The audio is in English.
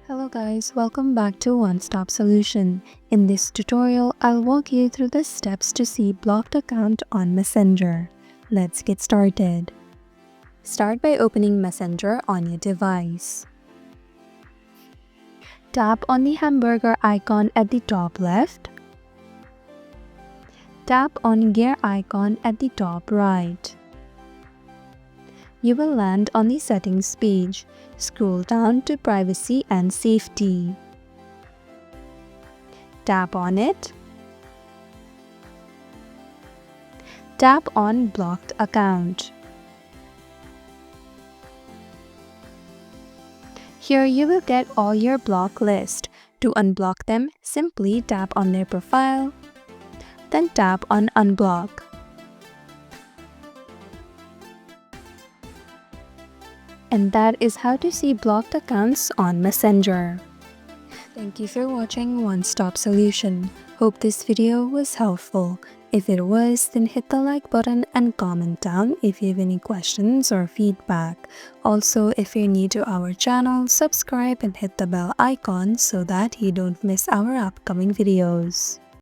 Hello guys, welcome back to One Stop Solution. In this tutorial, I'll walk you through the steps to see blocked account on Messenger. Let's get started. Start by opening Messenger on your device. Tap on the hamburger icon at the top left. Tap on gear icon at the top right. You will land on the settings page. Scroll down to privacy and safety. Tap on it. Tap on blocked account. Here you will get all your block list. To unblock them, simply tap on their profile, then tap on unblock. And that is how to see blocked accounts on Messenger. Thank you for watching One Stop Solution. Hope this video was helpful. If it was, then hit the like button and comment down if you have any questions or feedback. Also, if you're new to our channel, subscribe and hit the bell icon so that you don't miss our upcoming videos.